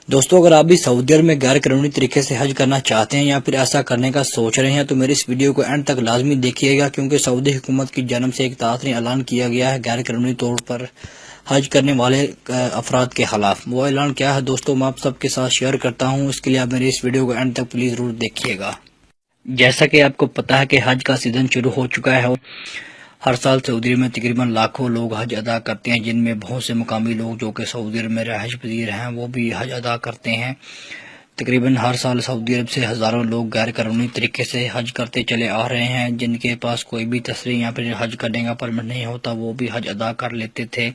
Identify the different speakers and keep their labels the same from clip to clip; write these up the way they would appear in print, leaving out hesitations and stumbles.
Speaker 1: دوستو اگر آپ بھی سعودی عرب میں غیر قانونی طریقے سے حج کرنا چاہتے ہیں یا پھر ایسا کرنے کا سوچ رہے ہیں تو میری اس ویڈیو کو اینڈ تک لازمی دیکھیے گا، کیونکہ سعودی حکومت کی جانب سے ایک تاثری اعلان کیا گیا ہے غیر قانونی طور پر حج کرنے والے افراد کے خلاف۔ وہ اعلان کیا ہے دوستو، میں آپ سب کے ساتھ شیئر کرتا ہوں، اس کے لیے آپ میری اس ویڈیو کو اینڈ تک پلیز ضرور دیکھیے گا۔ جیسا کہ آپ کو پتہ ہے کہ حج کا سیزن شروع ہو چکا ہے۔ ہر سال سعودی عرب میں تقریباً لاکھوں لوگ حج ادا کرتے ہیں، جن میں بہت سے مقامی لوگ جو کہ سعودی عرب میں رہائش پذیر ہیں وہ بھی حج ادا کرتے ہیں۔ تقریباً ہر سال سعودی عرب سے ہزاروں لوگ غیر قانونی طریقے سے حج کرتے چلے آ رہے ہیں، جن کے پاس کوئی بھی تصریح یا پھر حج کرنے کا پرمٹ نہیں ہوتا، وہ بھی حج ادا کر لیتے تھے۔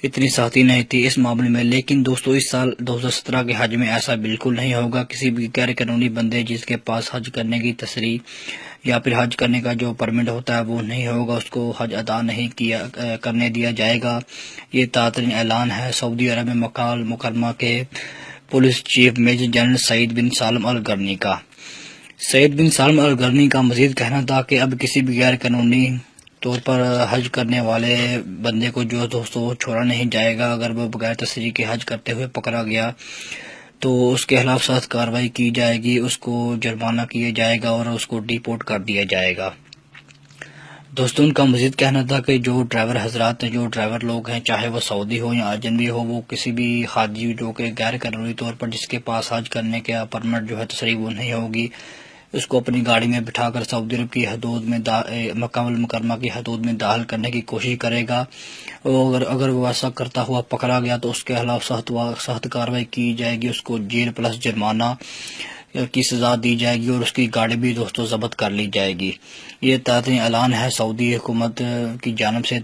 Speaker 1: اتنی سختی نہیں تھی اس معاملے میں، لیکن دوستو اس سال 2017 کے حج میں ایسا بالکل نہیں ہوگا۔ کسی بھی غیر قانونی بندے جس کے پاس حج کرنے کی تصریح یا پھر حج کرنے کا جو پرمٹ ہوتا ہے وہ نہیں ہوگا، اس کو حج ادا نہیں کرنے دیا جائے گا۔ یہ تعطیل اعلان ہے سعودی عرب میں مکہ المکرمہ کے پولیس چیف میجر جنرل سعید بن سالم القرنی کا۔ سعید بن سالم القرنی کا مزید کہنا تھا کہ اب کسی بھی غیر قانونی طور پر حج کرنے والے بندے کو جو دوستو چھوڑا نہیں جائے گا۔ اگر وہ بغیر تصریح کے حج کرتے ہوئے پکڑا گیا تو اس کے خلاف سخت کارروائی کی جائے گی، اس کو جرمانہ کیا جائے گا اور اس کو ڈیپورٹ کر دیا جائے گا۔ دوستوں ان کا مزید کہنا تھا کہ جو ڈرائیور حضرات ہیں، جو ڈرائیور لوگ ہیں، چاہے وہ سعودی ہو یا اجنبی ہو، وہ کسی بھی حاجی جو کہ غیر قانونی طور پر جس کے پاس حج کرنے کا پرمٹ جو ہے تصریح وہ نہیں ہوگی، اس کو اپنی گاڑی میں بٹھا کر سعودی عرب کی حدود میں مکہ المکرمہ کی حدود میں داخل کرنے کی کوشش کرے گا۔ اور اگر وہ ایسا کرتا ہوا پکڑا گیا تو اس کے خلاف سخت کارروائی کی جائے گی، اس کو جیل پلس جرمانہ کی سزا دی جائے گی اور اس کی گاڑی بھی دوستو ضبط کر لی جائے گی۔ یہ تعطیل اعلان ہے سعودی حکومت کی جانب سے۔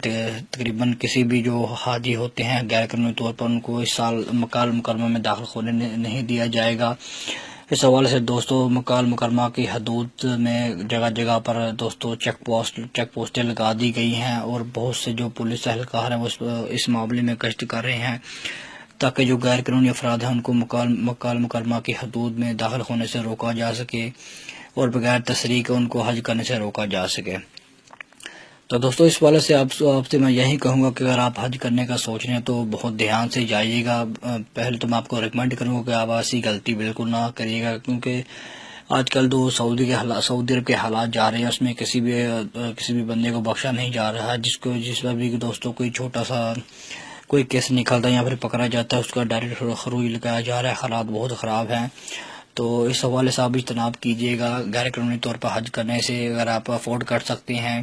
Speaker 1: تقریباً کسی بھی جو حاجی ہوتے ہیں غیر قانونی طور پر ان کو اس سال مکہ المکرمہ میں داخل ہونے نہیں دیا جائے گا۔ اس حوالے سے دوستو مکہ المکرمہ کی حدود میں جگہ جگہ پر دوستو چیک پوسٹیں لگا دی گئی ہیں اور بہت سے جو پولیس اہلکار ہیں وہ اس معاملے میں گشت کر رہے ہیں تاکہ جو غیر قانونی افراد ہیں ان کو مکہ المکرمہ کی حدود میں داخل ہونے سے روکا جا سکے اور بغیر تصریح کے ان کو حج کرنے سے روکا جا سکے۔ تو دوستو اس حوالے سے آپ سے میں یہی کہوں گا کہ اگر آپ حج کرنے کا سوچ رہے ہیں تو بہت دھیان سے جائیے گا۔ پہلے تو میں آپ کو ریکمینڈ کروں گا کہ آپ ایسی غلطی بالکل نہ کریے گا، کیونکہ آج کل تو سعودی عرب کے حالات جا رہے ہیں، اس میں کسی بھی بندے کو بخشا نہیں جا رہا ہے۔ جس پر بھی دوستوں کوئی چھوٹا سا کوئی کیس نکلتا ہے یا پھر پکڑا جاتا ہے اس کا ڈائریکٹ خروج لگایا جا رہا ہے۔ حالات بہت خراب ہیں، تو اس حوالے سے آپ اجتناب کیجیے گا غیر قانونی طور پر حج کرنے سے۔ اگر آپ افورڈ کر سکتے ہیں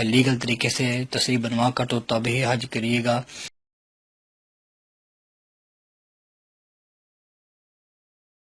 Speaker 1: لیگل طریقے سے تصریح بنوا کر تو تب ہی حج کریے گا۔